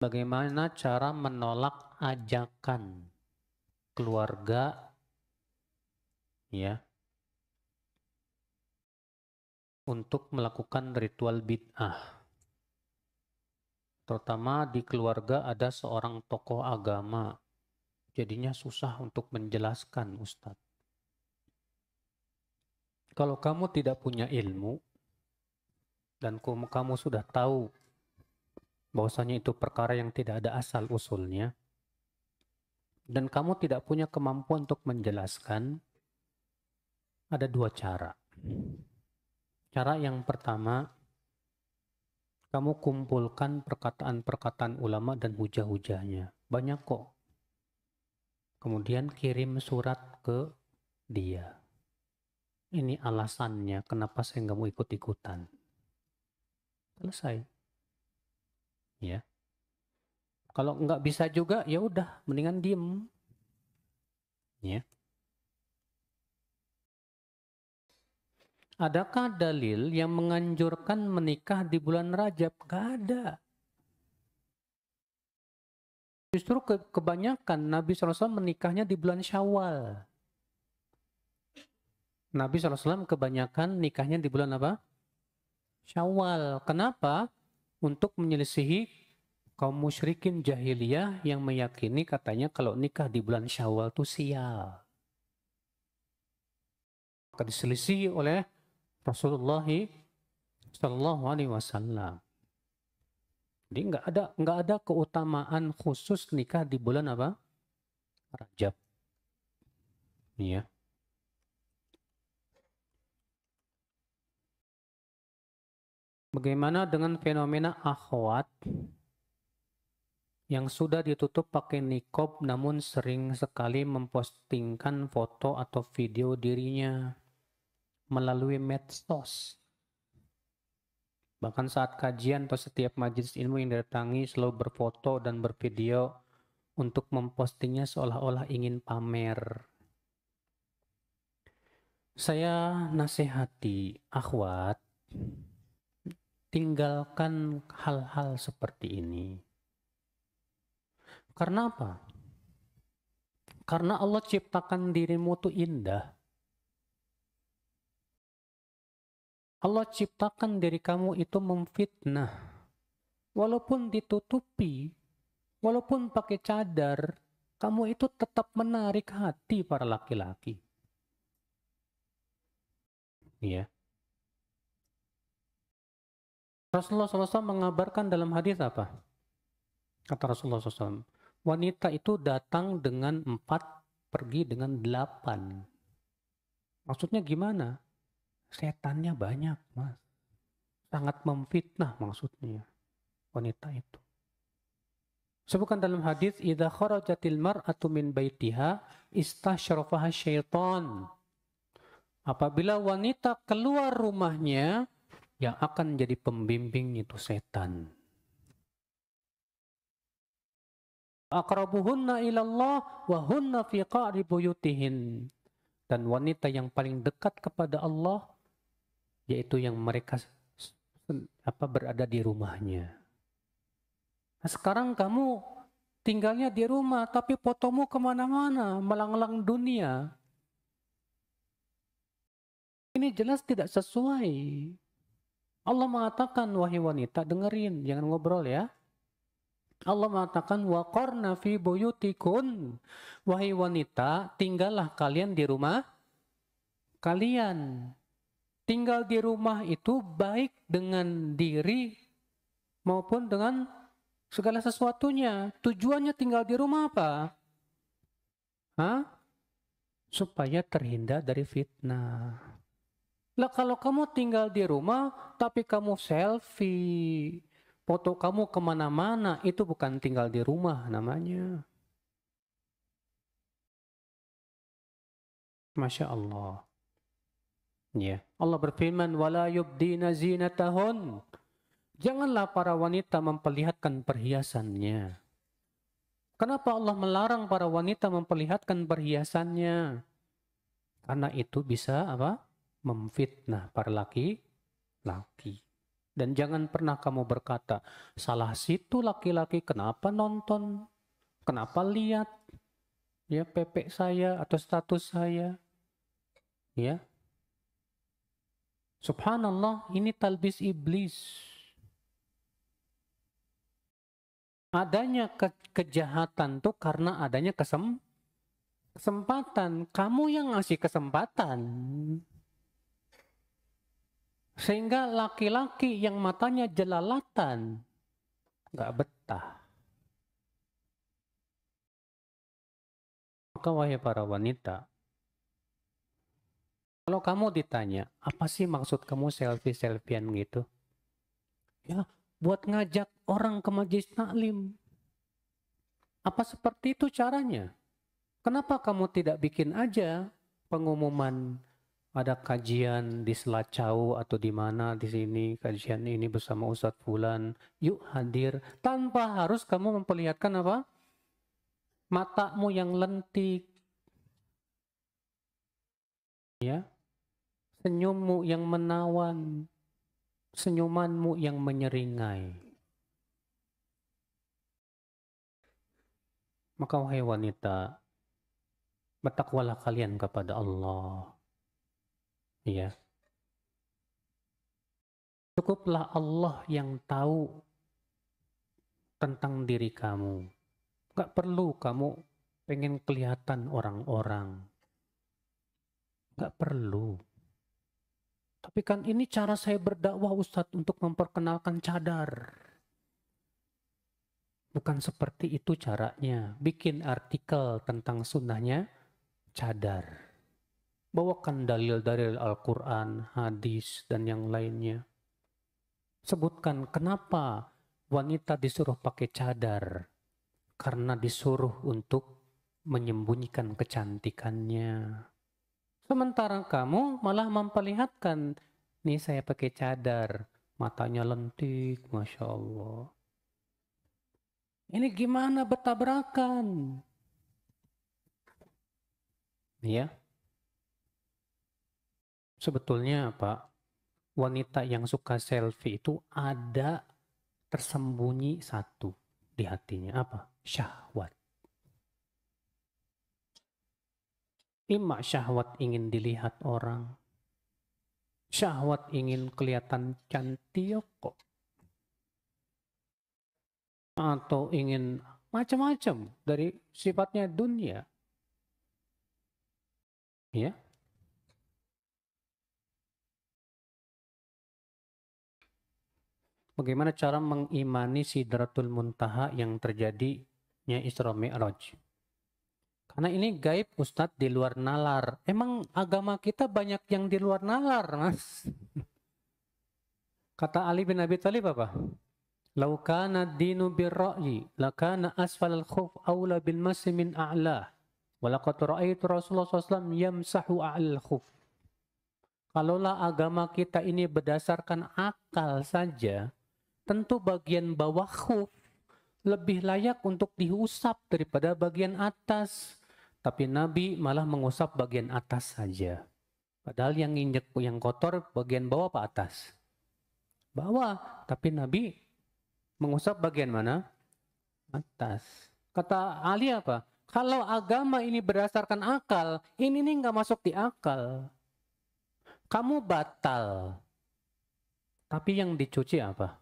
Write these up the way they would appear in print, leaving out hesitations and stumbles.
Bagaimana cara menolak ajakan keluarga ya untuk melakukan ritual bid'ah. Terutama di keluarga ada seorang tokoh agama. Jadinya susah untuk menjelaskan, Ustadz. Kalau kamu tidak punya ilmu dan kamu sudah tahu bahwasanya itu perkara yang tidak ada asal usulnya, dan kamu tidak punya kemampuan untuk menjelaskan, ada dua cara. Cara yang pertama, kamu kumpulkan perkataan-perkataan ulama dan hujah-hujahnya. Banyak kok. Kemudian kirim surat ke dia. Ini alasannya kenapa saya nggak mau ikut-ikutan. Selesai. Ya. Kalau nggak bisa juga, ya udah, mendingan diem. Ya. Adakah dalil yang menganjurkan menikah di bulan Rajab? Gak ada. Justru kebanyakan Nabi SAW menikahnya di bulan Syawal. Nabi SAW kebanyakan nikahnya di bulan apa? Syawal. Kenapa? Untuk menyelisihi kaum musyrikin jahiliyah yang meyakini katanya kalau nikah di bulan Syawal itu sial. Maka diselisih oleh Rasulullah Shallallahu Alaihi Wasallam. Jadi nggak ada keutamaan khusus nikah di bulan apa? Rajab. Iya. Bagaimana dengan fenomena akhwat yang sudah ditutup pakai niqab namun sering sekali mempostingkan foto atau video dirinya melalui medsos. Bahkan saat kajian atau setiap majelis ilmu yang didatangi selalu berfoto dan bervideo untuk mempostingnya seolah-olah ingin pamer. Saya nasihati akhwat, tinggalkan hal-hal seperti ini. Karena apa? Karena Allah ciptakan dirimu tuh indah. Allah ciptakan diri kamu itu memfitnah. Walaupun ditutupi, walaupun pakai cadar, kamu itu tetap menarik hati para laki-laki. Ya. Rasulullah SAW mengabarkan dalam hadis apa? Kata Rasulullah SAW, wanita itu datang dengan 4, pergi dengan 8. Maksudnya gimana? Setannya banyak, Mas. Sangat memfitnah maksudnya wanita itu. Sebutkan dalam hadis, idza kharajatil mar'atu min baitiha istasyrafaha syaitan. Apabila wanita keluar rumahnya, yang akan jadi pembimbing itu setan. Aqrabuhunna ilallah wa hunna fi qa'ri buyutihin. Dan wanita yang paling dekat kepada Allah yaitu yang mereka berada di rumahnya. Nah, sekarang kamu tinggalnya di rumah tapi fotomu kemana-mana, melanglang dunia. Ini jelas tidak sesuai. Allah mengatakan, wahai wanita, dengerin, jangan ngobrol ya. Allah mengatakan, waqarna fi buyutikun. Wahai wanita, tinggallah kalian di rumah kalian. Tinggal di rumah itu baik dengan diri maupun dengan segala sesuatunya. Tujuannya tinggal di rumah apa? Supaya terhindar dari fitnah. Lah kalau kamu tinggal di rumah tapi kamu selfie, foto kamu kemana-mana, itu bukan tinggal di rumah namanya. Masya Allah. Ya. Allah berfirman, wala yubdina zinatahun. Janganlah para wanita memperlihatkan perhiasannya. Kenapa Allah melarang para wanita memperlihatkan perhiasannya? Karena itu bisa apa? Memfitnah para laki-laki. Dan jangan pernah kamu berkata, salah situ laki-laki kenapa nonton, kenapa lihat ya PP saya atau status saya. Ya. Subhanallah, ini talbis iblis. Adanya kejahatan tuh karena adanya kesempatan. Kamu yang ngasih kesempatan. Sehingga laki-laki yang matanya jelalatan nggak betah. Maka wahai para wanita, kalau kamu ditanya, apa sih maksud kamu selfie-selfian gitu? Ya, buat ngajak orang ke majelis taklim. Apa seperti itu caranya? Kenapa kamu tidak bikin aja pengumuman ada kajian di Selacau atau di mana di sini kajian ini bersama Ustadz Fulan, yuk hadir, tanpa harus kamu memperlihatkan apa? Matamu yang lentik, ya, senyummu yang menawan, senyumanmu yang menyeringai. Maka wahai wanita, bertakwalah kalian kepada Allah. Ya. Cukuplah Allah yang tahu tentang diri kamu. Gak perlu kamu pengen kelihatan orang-orang. Gak perlu. Tapi kan ini cara saya berdakwah Ustadz untuk memperkenalkan cadar. Bukan seperti itu caranya. Bikin artikel tentang sunnahnya cadar. Bawakan dalil-dalil Al-Quran, hadis, dan yang lainnya. Sebutkan kenapa wanita disuruh pakai cadar. Karena disuruh untuk menyembunyikan kecantikannya. Sementara kamu malah memperlihatkan, nih saya pakai cadar, matanya lentik, Masya Allah. Ini gimana bertabrakan? Ya. Sebetulnya Pak, wanita yang suka selfie itu ada tersembunyi satu di hatinya. Apa? Syahwat. Ima syahwat ingin dilihat orang. Syahwat ingin kelihatan cantik kok. Atau ingin macam-macam dari sifatnya dunia. Ya. Bagaimana cara mengimani Sidratul Muntaha yang terjadinya Isra Mi'raj? Karena ini gaib Ustadz di luar nalar. Emang agama kita banyak yang di luar nalar, Mas. Kata Ali bin Abi Thalib apa? Lau kana dinu birra'yi, lakana asfal al-khuf awla bil masi min a'lah. Walaqad ra'aitu Rasulullah SAW yamsahu a'al khuf. Kalaulah agama kita ini berdasarkan akal saja, tentu bagian bawah khuf lebih layak untuk diusap daripada bagian atas. Tapi Nabi malah mengusap bagian atas saja. Padahal yang injek yang kotor bagian bawah apa atas? Bawah. Tapi Nabi mengusap bagian mana? Atas. Kata Ali apa? Kalau agama ini berdasarkan akal, ini nih nggak masuk di akal. Kamu batal. Tapi yang dicuci apa?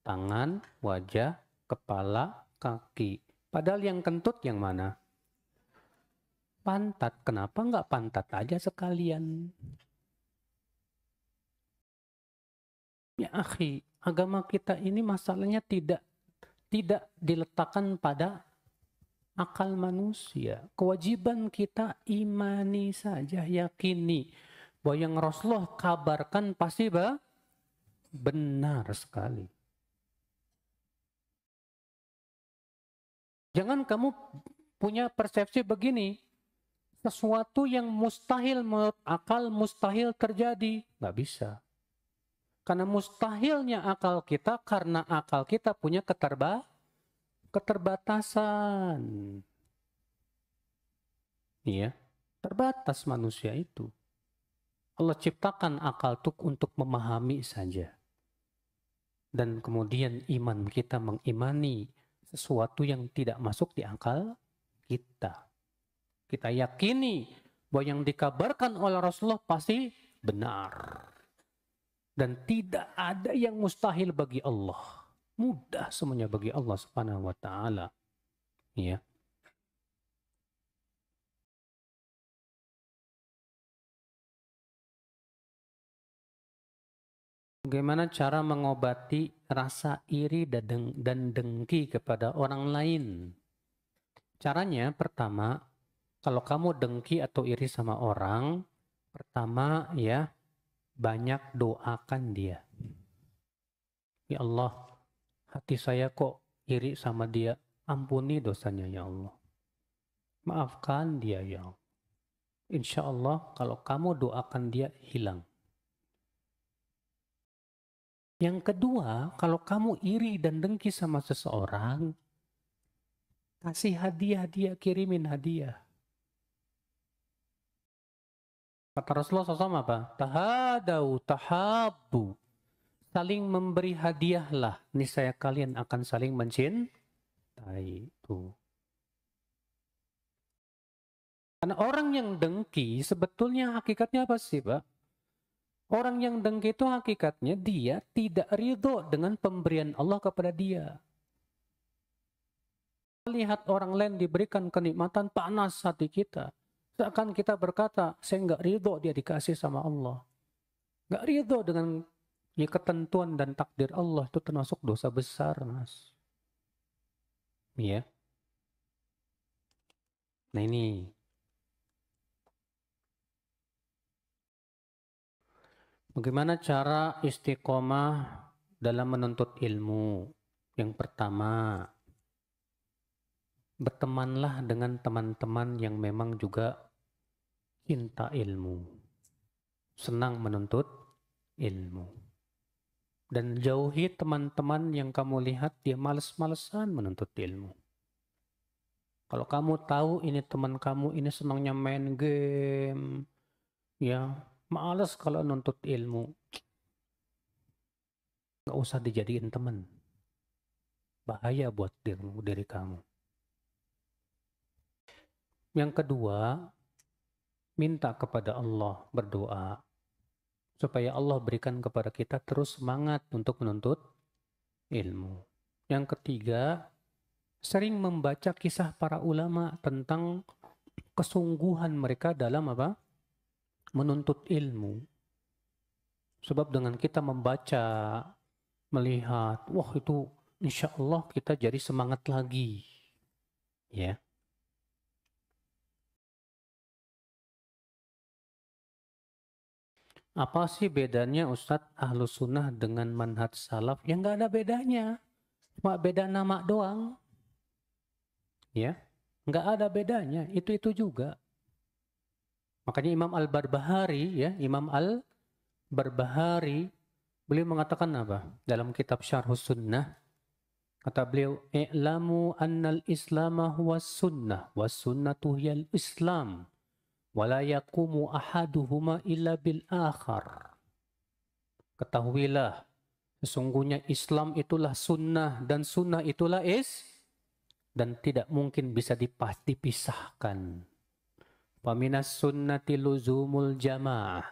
Tangan, wajah, kepala, kaki. Padahal yang kentut yang mana? Pantat. Kenapa nggak pantat aja sekalian? Ya akhi, agama kita ini masalahnya tidak diletakkan pada akal manusia. Kewajiban kita imani saja, yakini bahwa yang Rasulullah kabarkan pasti benar sekali. Jangan kamu punya persepsi begini, sesuatu yang mustahil menurut akal mustahil terjadi. Nggak bisa. Karena mustahilnya akal kita karena akal kita punya keterbatasan. Iya, terbatas manusia itu. Allah ciptakan akal untuk memahami saja. dan kemudian iman kita mengimani sesuatu yang tidak masuk di akal kita. Kita yakini bahwa yang dikabarkan oleh Rasulullah pasti benar. Dan tidak ada yang mustahil bagi Allah. Mudah semuanya bagi Allah Subhanahu wa taala. Ya. Bagaimana cara mengobati rasa iri dan dengki kepada orang lain? Caranya pertama, kalau kamu dengki atau iri sama orang, pertama ya, banyak doakan dia. Ya Allah, hati saya kok iri sama dia. Ampuni dosanya ya Allah. Maafkan dia ya Allah. Insya Allah kalau kamu doakan dia hilang. Yang kedua, kalau kamu iri dan dengki sama seseorang, kasih hadiah dia, kirimin hadiah. Kata Rasulullah SAW apa? Tahadau, tahabbu. Saling memberi hadiahlah. Niscaya kalian akan saling mencintai. Itu. Karena orang yang dengki sebetulnya hakikatnya apa sih, Pak? Orang yang dengki itu hakikatnya dia tidak ridho dengan pemberian Allah kepada dia. Lihat orang lain diberikan kenikmatan, panas hati kita. Seakan kita berkata, saya nggak ridho dia dikasih sama Allah. Nggak ridho dengan ya, ketentuan dan takdir Allah, itu termasuk dosa besar, Mas. Ya. Nah ini. Bagaimana cara istiqomah dalam menuntut ilmu? Yang pertama, bertemanlah dengan teman-teman yang memang juga cinta ilmu, senang menuntut ilmu. Dan jauhi teman-teman yang kamu lihat dia males-malesan menuntut ilmu. Kalau kamu tahu ini teman kamu ini senangnya main game, ya males kalau nuntut ilmu, nggak usah dijadiin teman. Bahaya buat diri kamu. Yang kedua, minta kepada Allah, berdoa supaya Allah berikan kepada kita terus semangat untuk menuntut ilmu. Yang ketiga, sering membaca kisah para ulama tentang kesungguhan mereka dalam apa? Menuntut ilmu. Sebab dengan kita membaca, melihat, wah itu insya Allah kita jadi semangat lagi. Ya. Apa sih bedanya Ustadz Ahlus Sunnah dengan manhaj salaf? Ya nggak ada bedanya. Cuma beda nama doang. Ya, nggak ada bedanya. Itu juga. Makanya Imam Al-Barbahari, ya, Imam Al-Barbahari, beliau mengatakan apa? Dalam kitab Syarhus Sunnah, kata beliau, "I'lamu annal islama huwa sunnah, was sunnatu hiyal islam, wala yaqumu ahaduhuma illa bil akhar." Ketahuilah, sesungguhnya Islam itulah sunnah, dan sunnah itulah dan tidak mungkin bisa dipisahkan. Faminas sunnati luzumul jamaah.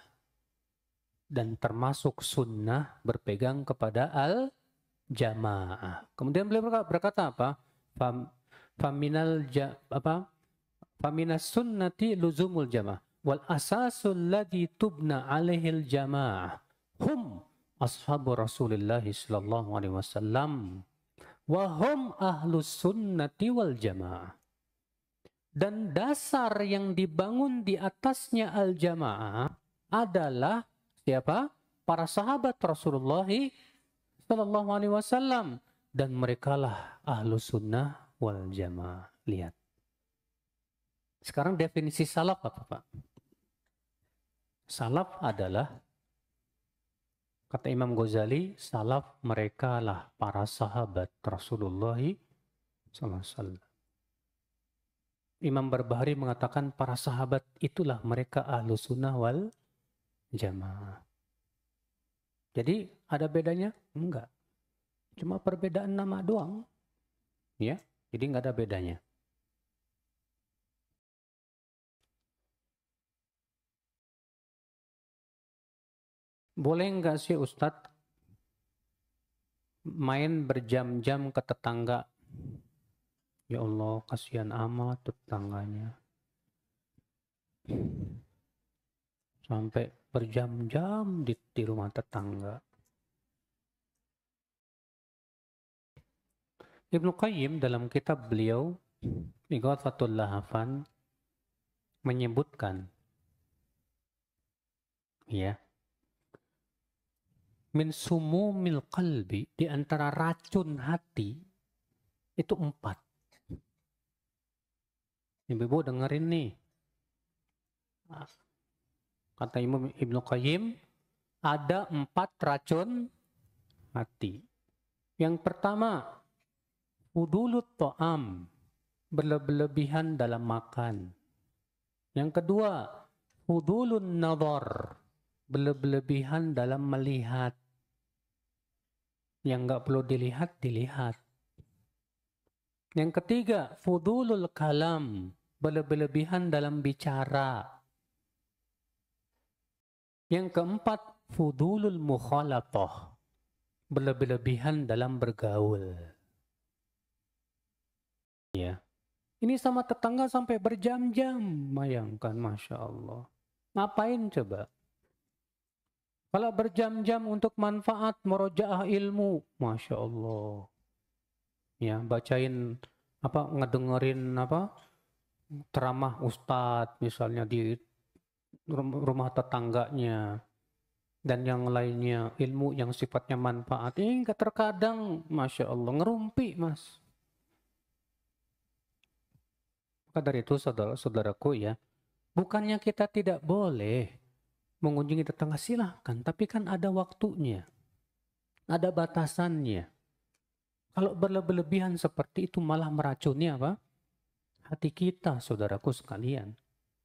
Dan termasuk sunnah berpegang kepada al-jamaah. Kemudian beliau berkata apa? Faminas sunnati luzumul jamaah. Wal asasul ladhi tubna alaihil jamaah. Hum ashabu Rasulullah sallallahu alaihi wasallam. Wahum ahlus sunnati wal jamaah. Dan dasar yang dibangun di atasnya al-jamaah adalah siapa? Para sahabat Rasulullah sallallahu alaihi wasallam, dan merekalah ahlus sunnah wal jamaah. Lihat. Sekarang definisi salaf apa, Pak? Salaf adalah, kata Imam Ghazali, salaf merekalah para sahabat Rasulullah sallallahu alaihi wasallam. Imam Barbahari mengatakan para sahabat itulah mereka ahlu sunnah wal jamaah. Jadi ada bedanya? Enggak. Cuma perbedaan nama doang. Ya, jadi nggak ada bedanya. Boleh nggak sih Ustadz main berjam-jam ke tetangga? Ya Allah, kasihan amat tetangganya. Sampai berjam-jam di rumah tetangga. Ibnu Qayyim dalam kitab beliau, Ighathatul Lahafan, menyebutkan, ya, min sumumil qalbi, di antara racun hati, itu 4. Ibu-ibu dengerin nih. Kata Ibnu Qayyim, ada 4 racun hati. Yang pertama, fudulut ta'am, berlebihan dalam makan. Yang kedua, fudulun nadhar, berlebihan dalam melihat. Yang nggak perlu dilihat, dilihat. Yang ketiga, fudulul kalam, berlebihan dalam bicara. Yang keempat, fudulul mukhalatah, berlebihan dalam bergaul. Ya. Ini sama tetangga sampai berjam-jam. Bayangkan, Masya Allah. Ngapain coba? Kalau berjam-jam untuk manfaat murojaah ilmu, Masya Allah. Ya, bacain ngedengerin ceramah ustadz misalnya di rumah tetangganya dan yang lainnya, ilmu yang sifatnya manfaat. Ini terkadang Masya Allah ngerumpi, Mas. Maka dari itu saudara-saudaraku ya, bukannya kita tidak boleh mengunjungi tetangga, silahkan, tapi kan ada waktunya, ada batasannya. Kalau berlebihan seperti itu malah meracuni hati kita, saudaraku sekalian.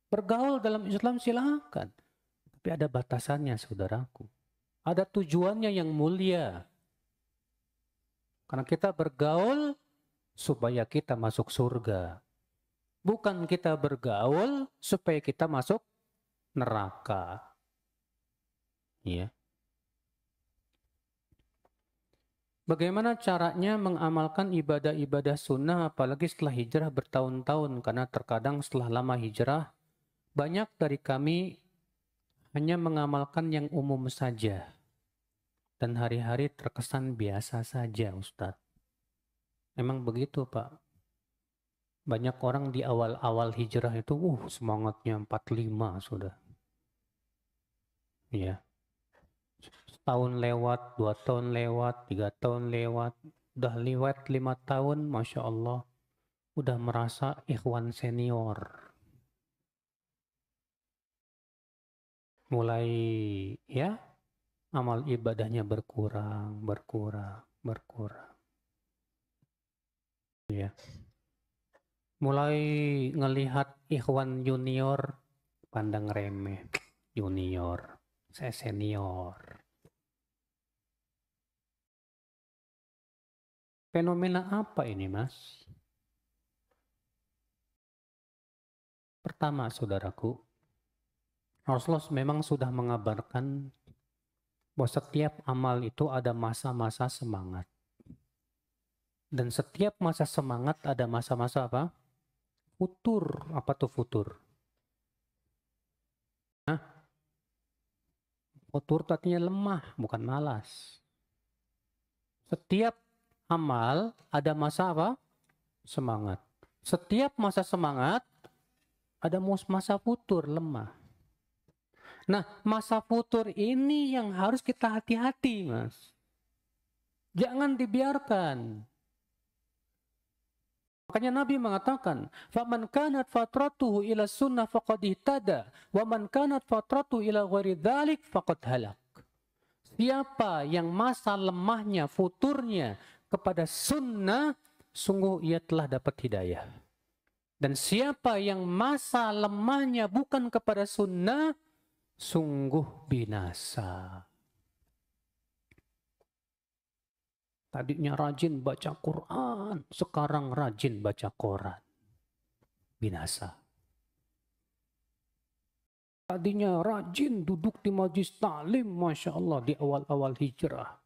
Bergaul dalam Islam silahkan, tapi ada batasannya, saudaraku. Ada tujuannya yang mulia. Karena kita bergaul supaya kita masuk surga. Bukan kita bergaul supaya kita masuk neraka. Ya. Bagaimana caranya mengamalkan ibadah-ibadah sunnah apalagi setelah hijrah bertahun-tahun? Karena terkadang setelah lama hijrah, banyak dari kami hanya mengamalkan yang umum saja. Dan hari-hari terkesan biasa saja, Ustadz. Emang begitu, Pak? Banyak orang di awal-awal hijrah itu, semangatnya 45 sudah. Ya. Setahun lewat, 2 tahun lewat, 3 tahun lewat, udah lewat 5 tahun, Masya Allah, udah merasa ikhwan senior. Mulai ya, amal ibadahnya berkurang. Ya. Mulai ngelihat ikhwan junior, pandang remeh. Junior, saya senior. Fenomena apa ini, Mas? Pertama, saudaraku, Rasulullah memang sudah mengabarkan bahwa setiap amal itu ada masa-masa semangat. Dan setiap masa semangat ada masa-masa apa? Futur. Apa tuh futur? Futur itu artinya lemah, bukan malas. Setiap amal ada masa apa? Semangat. Setiap masa semangat ada masa futur, lemah. Nah, masa futur ini yang harus kita hati-hati, Mas. Jangan dibiarkan. Makanya Nabi mengatakan, "Faman kanat fatratuhu ila sunnah faqad ihtada, wa man kanat fatratuhu ila ghairi dzalik faqad halak." Siapa yang masa lemahnya, futurnya kepada sunnah, sungguh ia telah dapat hidayah. Dan siapa yang masa lemahnya bukan kepada sunnah, sungguh binasa. Tadinya rajin baca Quran, sekarang rajin baca koran. Binasa. Tadinya rajin duduk di majelis taklim, Masya Allah, di awal-awal hijrah.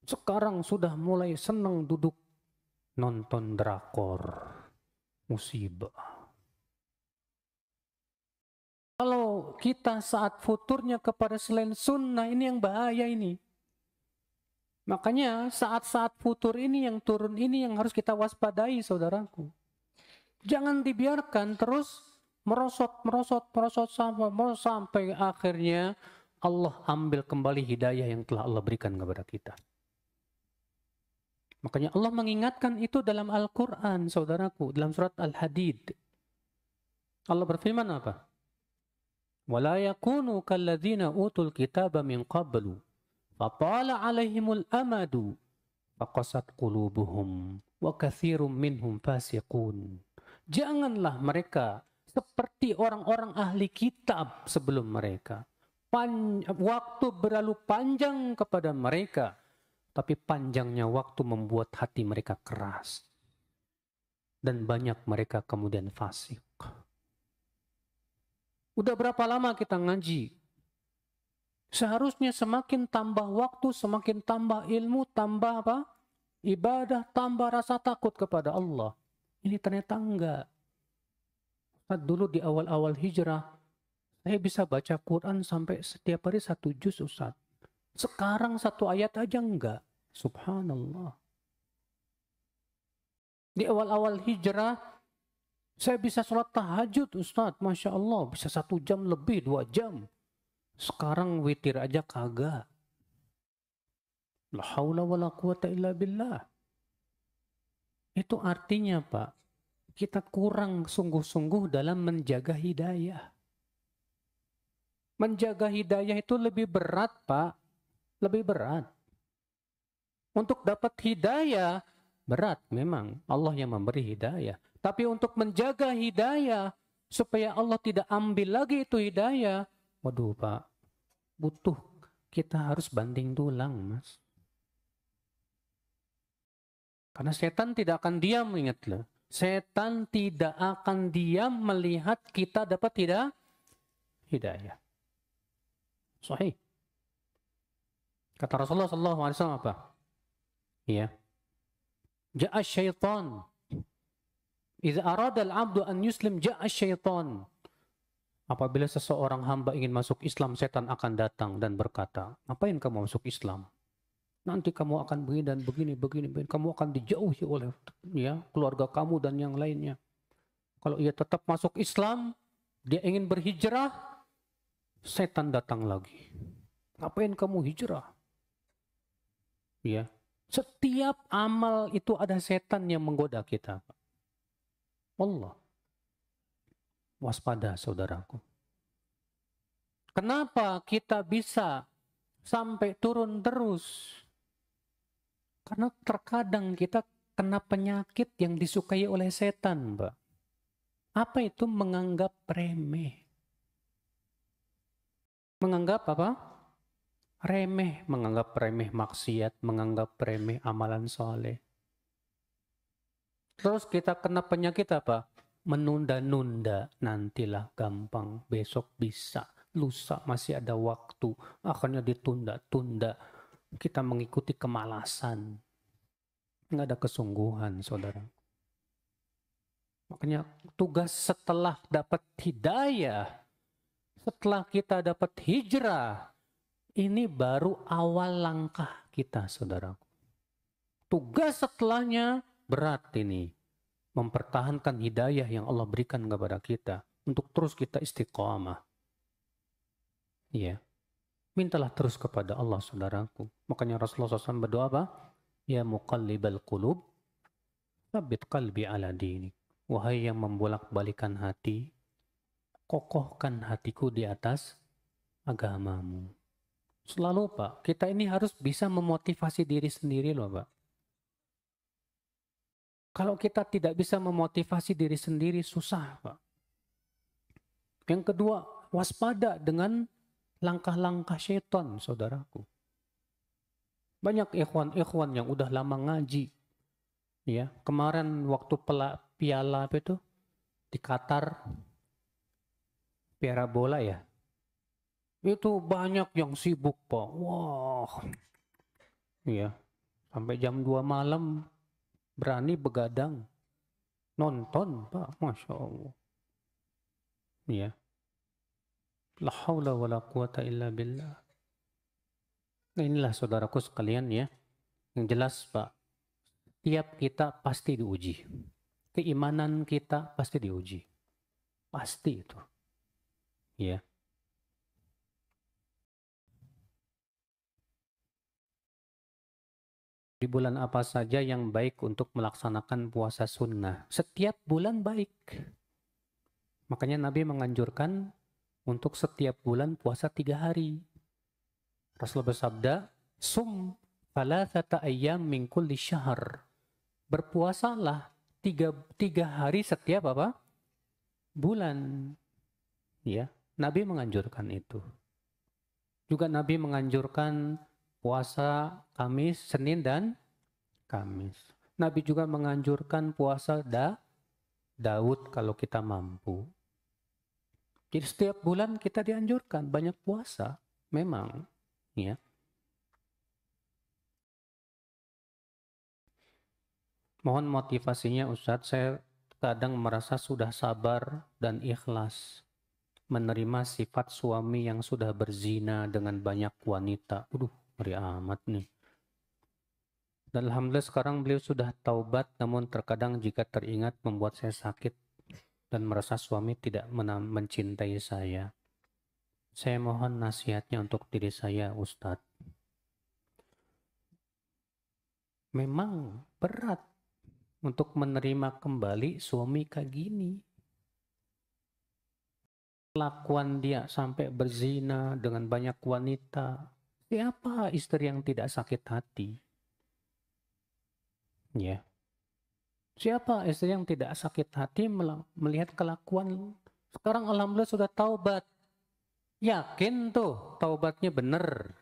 Sekarang sudah mulai senang duduk nonton drakor. Musibah. Kalau kita saat futurnya kepada selain sunnah, ini yang bahaya ini. Makanya saat-saat futur ini yang turun ini yang harus kita waspadai, saudaraku. Jangan dibiarkan terus merosot sampai akhirnya Allah ambil kembali hidayah yang telah Allah berikan kepada kita. Makanya Allah mengingatkan itu dalam Al-Quran, saudaraku, dalam surat Al-Hadid. Allah berfirman apa? وَلَا يَكُونُوا كَالَّذِينَ أُوتُوا الْكِتَابَ مِنْ قَبْلُ فَطَالَ عَلَيْهِمُ الْأَمَدُ فَقَسَتْ قُلُوبُهُمْ وَكَثِيرٌ مِّنْهُمْ فَاسِقُونَ. Janganlah mereka seperti orang-orang ahli kitab sebelum mereka. Waktu berlalu panjang kepada mereka, tapi panjangnya waktu membuat hati mereka keras. Dan banyak mereka kemudian fasik. Udah berapa lama kita ngaji? Seharusnya semakin tambah waktu, semakin tambah ilmu, tambah apa? Ibadah, tambah rasa takut kepada Allah. Ini ternyata enggak. Dulu di awal-awal hijrah, saya bisa baca Quran sampai setiap hari 1 juz, Ustaz. Sekarang 1 ayat aja enggak. Subhanallah. Di awal-awal hijrah, saya bisa sholat tahajud, Ustaz. Masya Allah, bisa 1 jam lebih, 2 jam. Sekarang witir aja kagak. La haula wa la quwata illa billah. Itu artinya, Pak, kita kurang sungguh-sungguh dalam menjaga hidayah. Menjaga hidayah itu lebih berat, Pak. Lebih berat. Untuk dapat hidayah, berat memang. Allah yang memberi hidayah. Tapi untuk menjaga hidayah, supaya Allah tidak ambil lagi itu hidayah, waduh Pak, butuh kita harus banting tulang, Mas. Karena setan tidak akan diam, ingatlah. Setan tidak akan diam melihat kita dapat hidayah. Sahih. Kata Rasulullah SAW apa? Ya. Ja'a syaitan. Idza arada al-'abdu an yuslim ja'a syaitan. Apabila seseorang hamba ingin masuk Islam, setan akan datang dan berkata, "Ngapain kamu masuk Islam? Nanti kamu akan begini dan begini. Kamu akan dijauhi oleh keluarga kamu dan yang lainnya." Kalau ia tetap masuk Islam, dia ingin berhijrah, setan datang lagi. "Ngapain kamu hijrah?" Ya. Setiap amal itu ada setan yang menggoda kita. Allah. Waspada, saudaraku. Kenapa kita bisa sampai turun terus? Karena terkadang kita kena penyakit yang disukai oleh setan, Mbak. Apa itu? Menganggap remeh. Menganggap apa? Remeh. Menganggap remeh maksiat, menganggap remeh amalan soleh. Terus kita kena penyakit apa? Menunda-nunda, nantilah gampang, besok bisa, lusa masih ada waktu, akhirnya ditunda-tunda. Kita mengikuti kemalasan. Nggak ada kesungguhan, saudara. Makanya tugas setelah dapat hidayah, setelah kita dapat hijrah, ini baru awal langkah kita, saudara. Tugas setelahnya berat ini. Mempertahankan hidayah yang Allah berikan kepada kita. Untuk terus kita istiqamah. Ya. Mintalah terus kepada Allah, saudaraku. Makanya Rasulullah SAW berdoa apa? Ya muqallibal qulub, tsabbit qalbi ala dinik. Wahai yang membolak-balikan hati, kokohkan hatiku di atas agamamu. Selalu, Pak, kita ini harus bisa memotivasi diri sendiri loh, Pak. Kalau kita tidak bisa memotivasi diri sendiri, susah, Pak. Yang kedua, waspada dengan langkah-langkah syaitan, saudaraku. Banyak ikhwan-ikhwan yang udah lama ngaji. Ya, kemarin waktu piala apa itu di Qatar, piala bola ya. Itu banyak yang sibuk, Pak. Wah, iya. Sampai jam 2 malam berani begadang. Nonton, Pak. Masya Allah. Iya. La haula wa la quwata illa billah. Nah, inilah saudaraku sekalian ya. Yang jelas, Pak. Tiap kita pasti diuji. Keimanan kita pasti diuji. Pasti itu. Ya. Di bulan apa saja yang baik untuk melaksanakan puasa sunnah? Setiap bulan baik. Makanya Nabi menganjurkan untuk setiap bulan puasa 3 hari. Rasul bersabda, Sum thalathata ayyam min kulli syahr. Berpuasalah tiga hari setiap apa? Bulan. Ya, Nabi menganjurkan itu. Juga Nabi menganjurkan puasa Kamis, Senin, dan Kamis. Nabi juga menganjurkan puasa Daud kalau kita mampu. Jadi setiap bulan kita dianjurkan banyak puasa. Memang. Ya. Mohon motivasinya Ustadz, saya kadang merasa sudah sabar dan ikhlas menerima sifat suami yang sudah berzina dengan banyak wanita. Ngeri amat nih. Dan alhamdulillah sekarang beliau sudah taubat, namun terkadang jika teringat membuat saya sakit dan merasa suami tidak mencintai saya. Saya mohon nasihatnya untuk diri saya, Ustadz. Memang berat untuk menerima kembali suami kayak gini. Kelakuan dia sampai berzina dengan banyak wanita. Siapa istri yang tidak sakit hati? Ya. Siapa istri yang tidak sakit hati melihat kelakuan? Sekarang alhamdulillah sudah taubat. Yakin tuh taubatnya benar.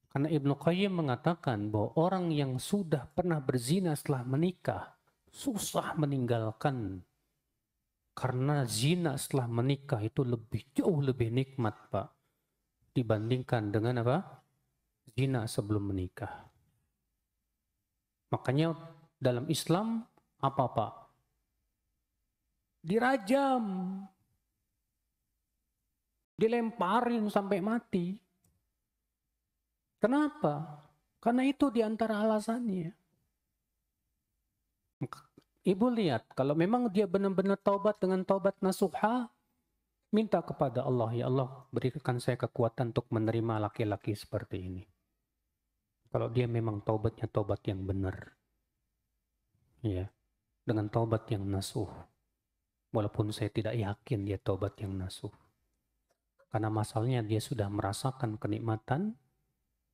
Karena Ibnu Qayyim mengatakan bahwa orang yang sudah pernah berzina setelah menikah susah meninggalkan. Karena zina setelah menikah itu jauh lebih nikmat, Pak, dibandingkan dengan apa? Zina sebelum menikah. Makanya dalam Islam apa, Pak? Dirajam. Dilemparin sampai mati. Kenapa? Karena itu diantara alasannya. Ibu lihat, kalau memang dia benar-benar taubat dengan taubat nasuha, minta kepada Allah, ya Allah berikan saya kekuatan untuk menerima laki-laki seperti ini. Kalau dia memang taubatnya taubat yang benar. Ya, dengan taubat yang nasuh. Walaupun saya tidak yakin dia taubat yang nasuh. Karena masalahnya dia sudah merasakan kenikmatan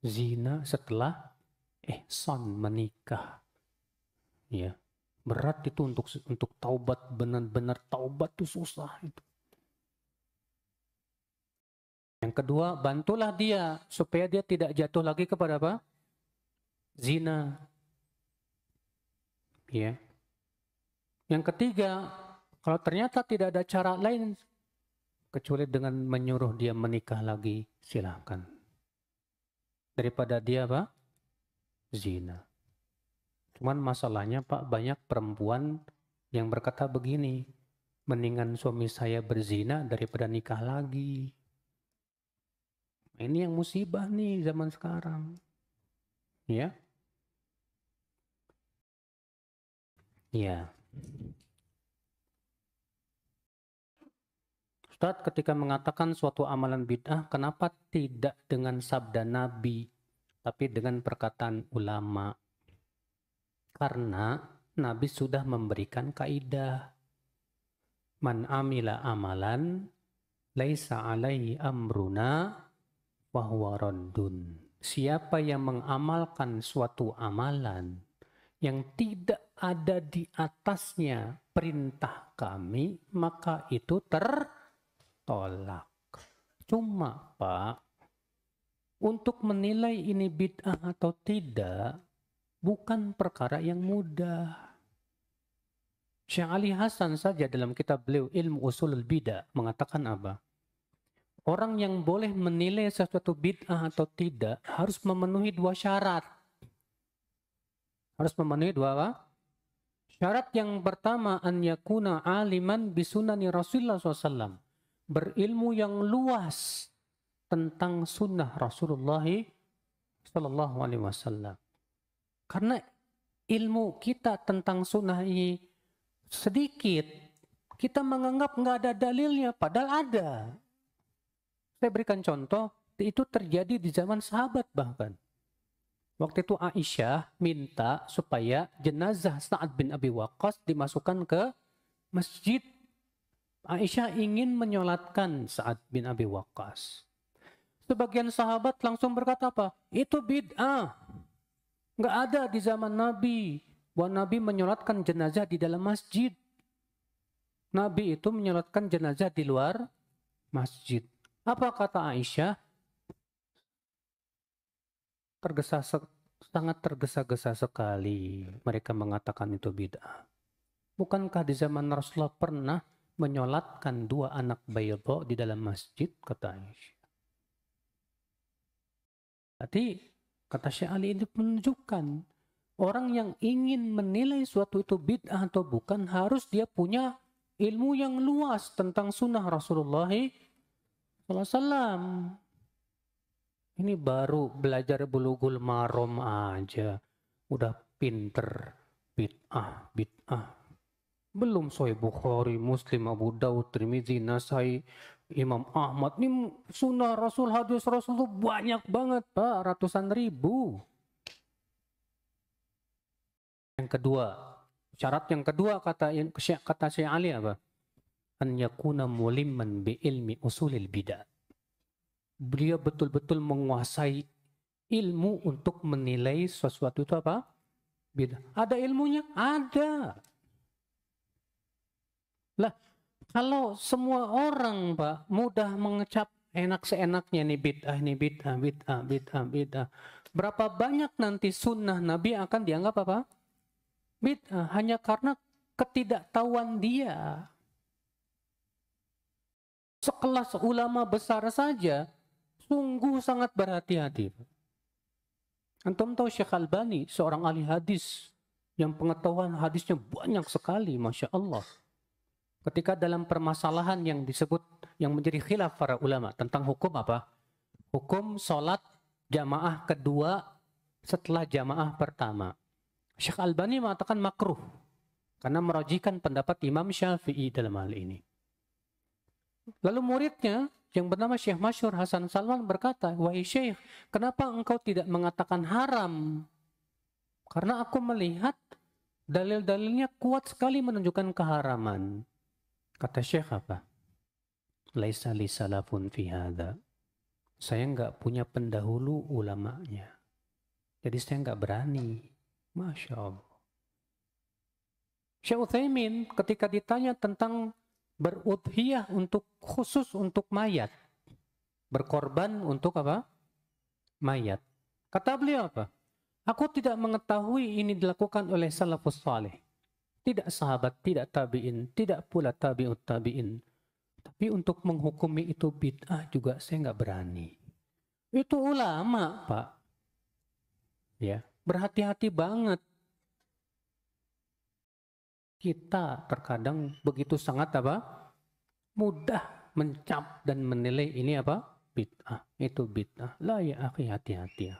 zina setelah ihsan menikah. Ya, berat itu untuk taubat, benar-benar taubat itu susah itu. Yang kedua, bantulah dia supaya dia tidak jatuh lagi kepada apa? Zina. Ya. Yang ketiga, kalau ternyata tidak ada cara lain kecuali dengan menyuruh dia menikah lagi, silahkan. Daripada dia apa? Zina. Cuman masalahnya Pak, banyak perempuan yang berkata begini, mendingan suami saya berzina daripada nikah lagi. Ini yang musibah nih zaman sekarang. Ya. Ya. Ustadz ketika mengatakan suatu amalan bid'ah, kenapa tidak dengan sabda Nabi, tapi dengan perkataan ulama? Karena Nabi sudah memberikan kaidah. Man amila amalan laisa alaihi amruna fahuwa raddun. Siapa yang mengamalkan suatu amalan yang tidak ada di atasnya perintah kami, maka itu tertolak. Cuma Pak, Untuk menilai ini bid'ah atau tidak, bukan perkara yang mudah. Syekh Ali Hasan saja dalam kitab beliau Ilmu Usulul Bid'ah mengatakan apa? Orang yang boleh menilai sesuatu bid'ah atau tidak harus memenuhi dua syarat. Harus memenuhi dua apa? Syarat yang pertama, an yakuna aliman bisunani Rasulullah SAW. Berilmu yang luas tentang sunnah Rasulullah SAW. Karena ilmu kita tentang sunnah ini sedikit, kita menganggap nggak ada dalilnya, padahal ada. Saya berikan contoh, itu terjadi di zaman sahabat bahkan. Waktu itu Aisyah minta supaya jenazah Sa'ad bin Abi Waqqas dimasukkan ke masjid. Aisyah ingin menyolatkan Sa'ad bin Abi Waqqas. Sebagian sahabat langsung berkata apa? Itu bid'ah. Nggak ada di zaman Nabi. Bahwa Nabi menyolatkan jenazah di dalam masjid. Nabi itu menyolatkan jenazah di luar masjid. Apa kata Aisyah? Sangat tergesa-gesa sekali mereka mengatakan itu bid'ah. Bukankah di zaman Rasulullah pernah menyolatkan dua anak baydha di dalam masjid, kata Aisyah. Jadi kata Syekh Ali ini menunjukkan orang yang ingin menilai suatu itu bid'ah atau bukan harus dia punya ilmu yang luas tentang sunnah Rasulullah SAW. Ini baru belajar Bulughul Maram aja udah pinter bid'ah. Belum Sahih Bukhari, Muslim, Abu Daud, Tirmizi, Nasai, Imam Ahmad. Ini sunnah Rasul, hadis Rasul itu banyak banget, Pak, ratusan ribu. Yang kedua, syarat yang kedua kata Syekh Ali apa? An yakuna mulimman bi ilmi usulil bidah. Beliau betul-betul menguasai ilmu untuk menilai sesuatu itu apa? Bidah. Ada ilmunya? Ada. Lah, kalau semua orang, Pak, mudah mengecap enak seenaknya nih bid'ah. Berapa banyak nanti sunnah Nabi akan dianggap apa? Bid'ah. Hanya karena ketidaktahuan dia. Sekelas ulama besar saja sungguh sangat berhati-hati. Antum tahu Syekh Albani, seorang ahli hadis yang pengetahuan hadisnya banyak sekali, Masya Allah. Ketika dalam permasalahan yang disebut, yang menjadi khilaf para ulama tentang hukum apa? Hukum sholat jamaah kedua setelah jamaah pertama. Syekh Albani mengatakan makruh karena merajikan pendapat Imam Syafi'i dalam hal ini. Lalu muridnya yang bernama Syekh Masyhur Hasan Salman berkata, wahai Syekh, kenapa engkau tidak mengatakan haram? Karena aku melihat dalil-dalilnya kuat sekali menunjukkan keharaman. Kata Syekh apa? Laisa li salafun fi hadha. Saya nggak punya pendahulu ulamanya. Jadi saya nggak berani. Masya Allah. Syekh Utsaimin ketika ditanya tentang berudhiyah untuk khusus untuk mayat. Berkorban untuk apa? Mayat. Kata beliau apa? Aku tidak mengetahui ini dilakukan oleh salafus saleh. Tidak sahabat, tidak tabi'in, tidak pula tabi'ut tabi'in. Tapi untuk menghukumi itu bid'ah juga saya nggak berani. Itu ulama, Pak. Ya, berhati-hati banget. Kita terkadang begitu sangat apa? Mudah mencap dan menilai ini apa? Bid'ah. Itu bid'ah. Lah ya akhi, hati-hati.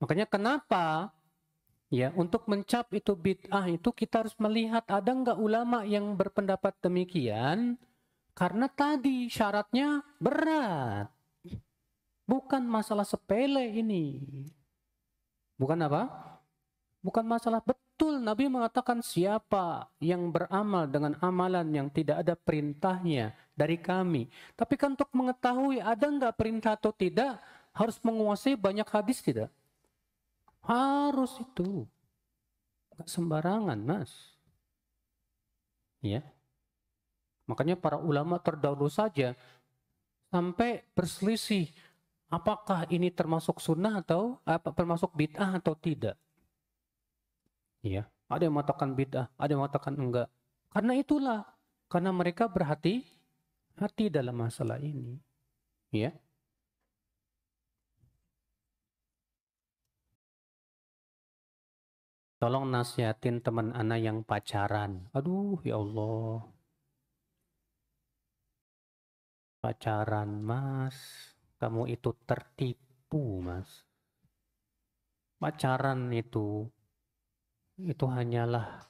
Makanya kenapa ya untuk mencap itu bid'ah itu kita harus melihat ada nggak ulama yang berpendapat demikian, karena tadi syaratnya berat. Bukan masalah sepele ini. Bukan apa? Bukan masalah betul. Nabi mengatakan siapa yang beramal dengan amalan yang tidak ada perintahnya dari kami. Tapi kan untuk mengetahui ada nggak perintah atau tidak, harus menguasai banyak hadis tidak? Harus itu. Nggak sembarangan, Mas. Ya. Makanya para ulama terdahulu saja sampai berselisih. Apakah ini termasuk sunnah atau termasuk bid'ah atau tidak? Ya, ada yang mengatakan bid'ah, ada yang mengatakan enggak. Karena itulah, karena mereka berhati-hati dalam masalah ini. Ya. Tolong nasihatin teman anak yang pacaran. Aduh, ya Allah. Pacaran, Mas. Kamu itu tertipu, Mas. Pacaran itu hanyalah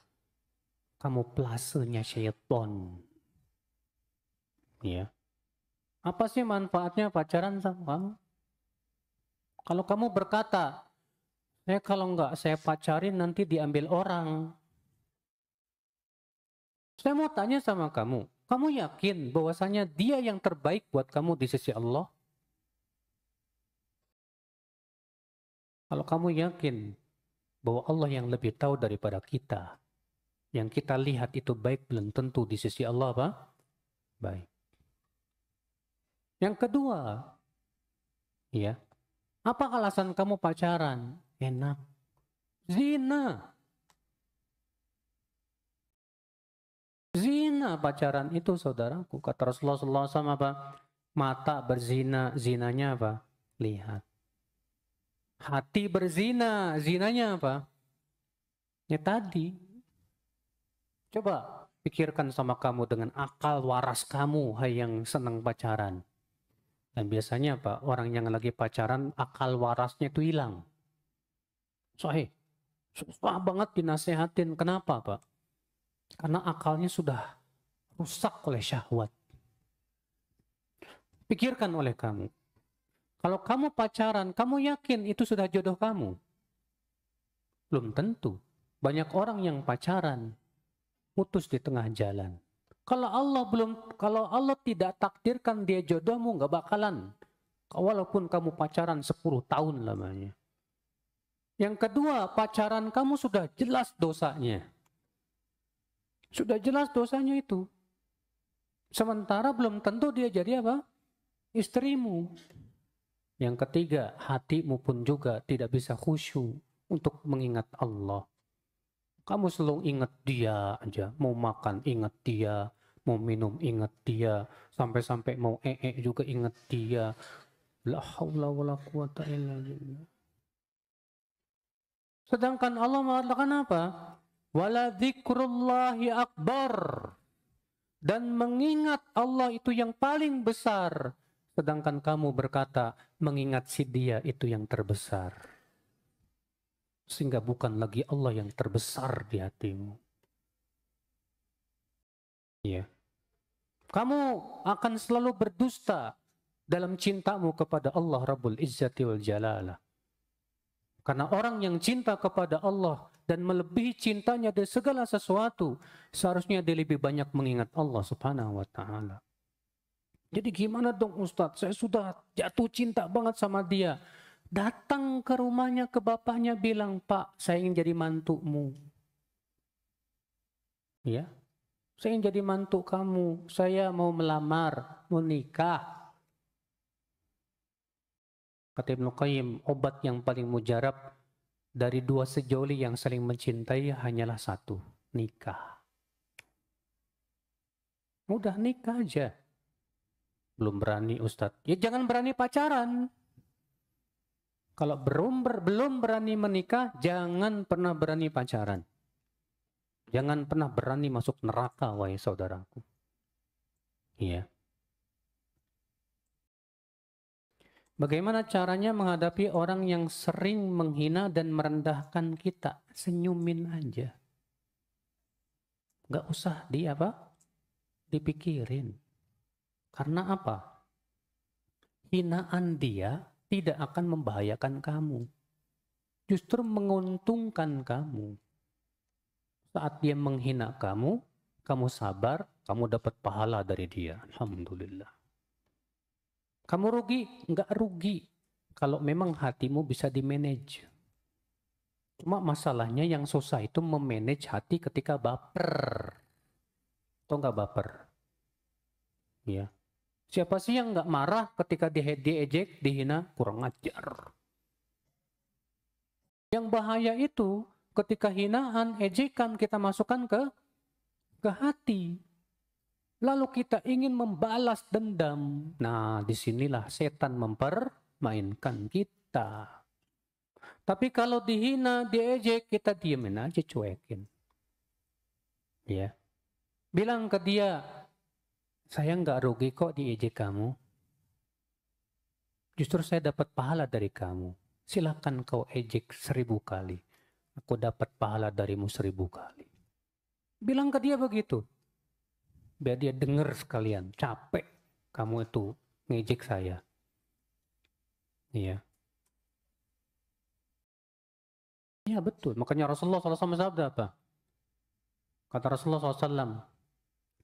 kamuflasenya syaitan. Ya. Apa sih manfaatnya pacaran sama kamu? Kalau kamu berkata, kalau nggak saya pacarin nanti diambil orang. Saya mau tanya sama kamu, kamu yakin bahwasanya dia yang terbaik buat kamu di sisi Allah? Kalau kamu yakin bahwa Allah yang lebih tahu daripada kita, yang kita lihat itu baik belum tentu di sisi Allah apa? Baik. Yang kedua, ya, apa alasan kamu pacaran? Enak. Zina. Zina pacaran itu saudaraku. Kata Rasulullah SAW apa? Mata berzina, zinanya apa? Lihat. Hati berzina, zinanya apa? Ya tadi. Coba pikirkan sama kamu dengan akal waras kamu, hai yang senang pacaran. Dan biasanya apa? Orang yang lagi pacaran, akal warasnya itu hilang. Sahih. Susah banget dinasehatin. Kenapa, Pak? Karena akalnya sudah rusak oleh syahwat. Pikirkan oleh kamu. Kalau kamu pacaran, kamu yakin itu sudah jodoh kamu? Belum tentu. Banyak orang yang pacaran, putus di tengah jalan. Kalau Allah tidak takdirkan dia jodohmu, nggak bakalan. Walaupun kamu pacaran 10 tahun lamanya. Yang kedua, pacaran kamu sudah jelas dosanya. Sudah jelas dosanya itu. Sementara belum tentu dia jadi apa? Istrimu. Yang ketiga, hatimu pun juga tidak bisa khusyuk untuk mengingat Allah. Kamu selalu ingat dia aja. Mau makan ingat dia. Mau minum ingat dia. Sampai-sampai mau juga ingat dia. La haula wa la quwata illa billah. Sedangkan Allah mengatakan apa? Wala dzikrullahi akbar. Dan mengingat Allah itu yang paling besar. Sedangkan kamu berkata, mengingat si dia itu yang terbesar. Sehingga bukan lagi Allah yang terbesar di hatimu. Ya. Kamu akan selalu berdusta dalam cintamu kepada Allah Rabbul Izzati wal Jalalah. Karena orang yang cinta kepada Allah dan melebihi cintanya dari segala sesuatu, seharusnya dia lebih banyak mengingat Allah Subhanahu wa Ta'ala. Jadi gimana dong Ustadz? Saya sudah jatuh cinta banget sama dia. Datang ke rumahnya, ke bapaknya, bilang, Pak, saya ingin jadi mantumu. Ya, saya ingin jadi mantu kamu. Saya mau melamar, mau nikah. Kata Ibnu Qayyim, obat yang paling mujarab dari dua sejoli yang saling mencintai hanyalah satu, nikah. Udah nikah aja. Belum berani Ustadz. Ya jangan berani pacaran. Kalau belum berani menikah, jangan pernah berani pacaran. Jangan pernah berani masuk neraka, wahai saudaraku. Iya. Bagaimana caranya menghadapi orang yang sering menghina dan merendahkan kita? Senyumin aja. Gak usah dipikirin. Karena apa? Hinaan dia tidak akan membahayakan kamu. Justru menguntungkan kamu. Saat dia menghina kamu, kamu sabar, kamu dapat pahala dari dia. Alhamdulillah. Kamu rugi? Enggak rugi. Kalau memang hatimu bisa dimanage. Cuma masalahnya yang susah itu memanage hati ketika baper. Atau enggak baper? Ya. Siapa sih yang nggak marah ketika diejek, dihina, kurang ajar. Yang bahaya itu ketika hinaan, ejekan kita masukkan ke hati. Lalu kita ingin membalas dendam. Nah, disinilah setan mempermainkan kita. Tapi kalau dihina, diejek, kita diemin aja, cuekin. Ya. Bilang ke dia, saya nggak rugi kok diejek kamu. Justru saya dapat pahala dari kamu. Silakan kau ejek 1000 kali. Aku dapat pahala darimu 1000 kali. Bilang ke dia begitu. Biar dia dengar sekalian. Capek kamu itu ngejek saya. Iya. Iya betul. Makanya Rasulullah SAW sabda apa? Kata Rasulullah SAW.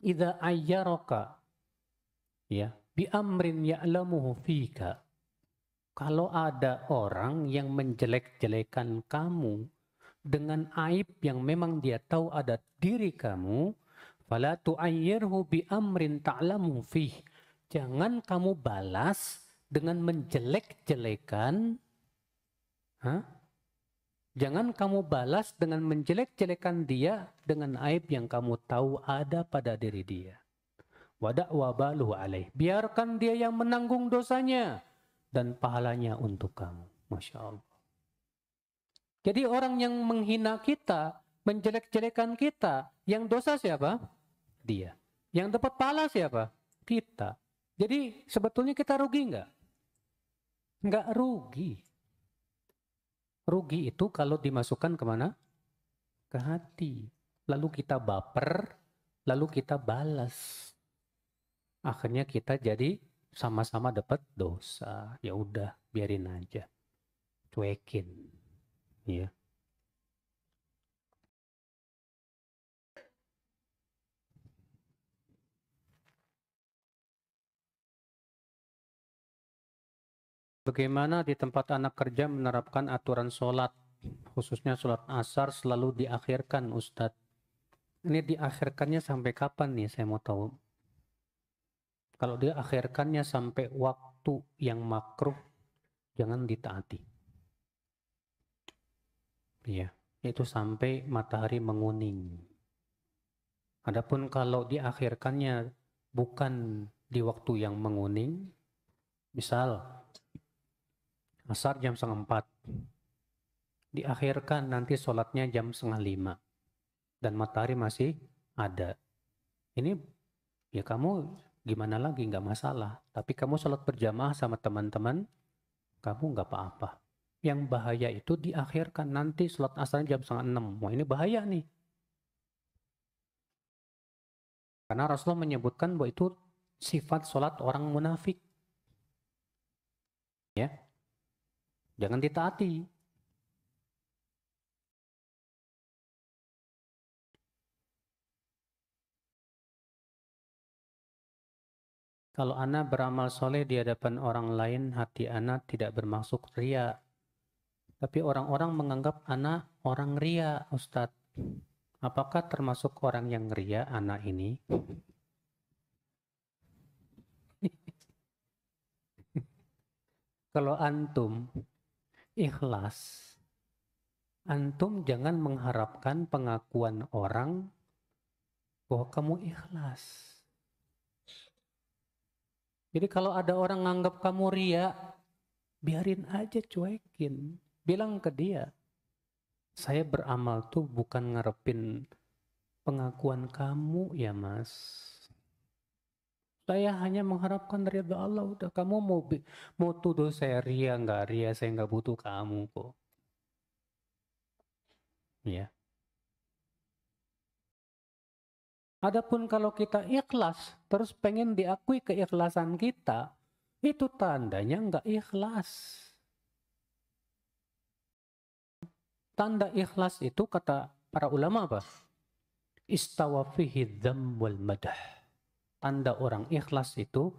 Idza ayyaraka ya bi amrin ya'lamuhu fika. Kalau ada orang yang menjelek-jelekan kamu dengan aib yang memang dia tahu ada diri kamu, fala tu'ayyirhu bi amrin ta'lamu fih. Jangan kamu balas dengan menjelek-jelekan. Jangan kamu balas dengan menjelek-jelekan dia dengan aib yang kamu tahu ada pada diri dia. Wada' wabaluhu alaih. Biarkan dia yang menanggung dosanya dan pahalanya untuk kamu. Masya Allah. Jadi orang yang menghina kita, menjelek-jelekan kita, yang dosa siapa? Dia. Yang dapat pahala siapa? Kita. Jadi sebetulnya kita rugi nggak? Nggak rugi. Rugi itu kalau dimasukkan kemana? Ke hati. Lalu kita baper, lalu kita balas. Akhirnya kita jadi sama-sama dapat dosa. Ya udah, biarin aja. Cuekin. Ya. Bagaimana di tempat anak kerja menerapkan aturan sholat, khususnya sholat asar selalu diakhirkan, Ustadz? Ini diakhirkannya sampai kapan nih, saya mau tahu. Kalau diakhirkannya sampai waktu yang makruh, jangan ditaati. Iya, itu sampai matahari menguning. Adapun kalau diakhirkannya bukan di waktu yang menguning, misal asar jam 4:30, diakhirkan nanti sholatnya jam 4:30 dan matahari masih ada. Ini ya kamu gimana lagi, nggak masalah. Tapi kamu sholat berjamaah sama teman-teman, kamu nggak apa-apa. Yang bahaya itu diakhirkan nanti sholat asarnya jam 5:30. Wah ini bahaya nih. Karena Rasulullah menyebutkan bahwa itu sifat sholat orang munafik. Ya, jangan ditaati. Kalau ana beramal soleh di hadapan orang lain, hati ana tidak bermaksud ria. Tapi orang-orang menganggap ana orang ria, Ustadz. Apakah termasuk orang yang ria ana ini? Kalau antum ikhlas, antum jangan mengharapkan pengakuan orang bahwa kamu ikhlas. Jadi kalau ada orang nganggap kamu ria, biarin aja, cuekin. Bilang ke dia, saya beramal tuh bukan ngarepin pengakuan kamu ya mas. Saya hanya mengharapkan ridha Allah. Udah, kamu mau tuduh saya ria nggak ria, saya nggak butuh kamu kok. Ya. Adapun kalau kita ikhlas, terus pengen diakui keikhlasan kita, itu tandanya nggak ikhlas. Tanda ikhlas itu kata para ulama apa? Istawa fihi dzam wal madah. Tanda orang ikhlas itu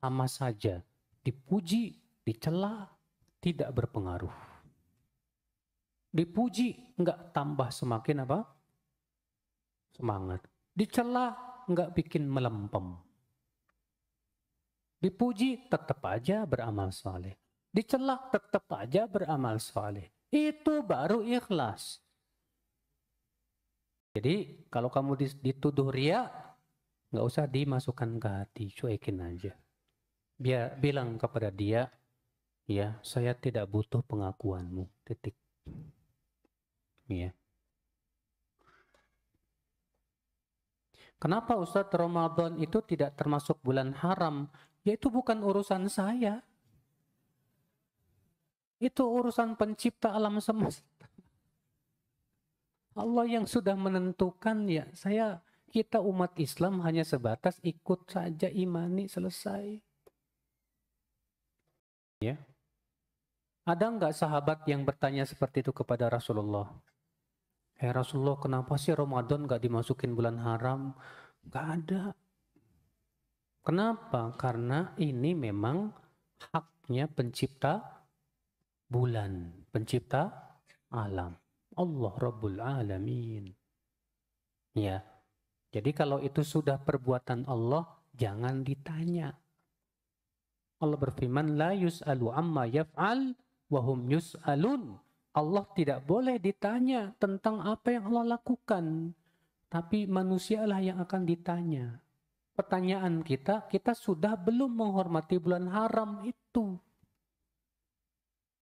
sama saja. Dipuji, dicela, tidak berpengaruh. Dipuji, nggak tambah semakin apa? Semangat. Dicela, nggak bikin melempem. Dipuji tetap aja beramal soleh. Dicela tetap aja beramal soleh. Itu baru ikhlas. Jadi kalau kamu dituduh ria, nggak usah dimasukkan ke hati, cuekin aja. Biar bilang kepada dia, ya saya tidak butuh pengakuanmu, titik. Ya. Kenapa Ustadz Ramadan itu tidak termasuk bulan haram? Ya itu bukan urusan saya. Itu urusan pencipta alam semesta. Allah yang sudah menentukan ya. Kita umat Islam hanya sebatas ikut saja, imani, selesai. Ya. Ada nggak sahabat yang bertanya seperti itu kepada Rasulullah? Rasulullah, kenapa sih Ramadan nggak dimasukin bulan haram? Nggak ada. Kenapa? Karena ini memang haknya pencipta bulan, pencipta alam. Allah Rabbul Alamin. Ya. Jadi kalau itu sudah perbuatan Allah, jangan ditanya. Allah berfirman, la yus'alu amma yaf'al wa hum yus'alun. Allah tidak boleh ditanya tentang apa yang Allah lakukan. Tapi manusialah yang akan ditanya. Pertanyaan kita sudah belum menghormati bulan haram itu.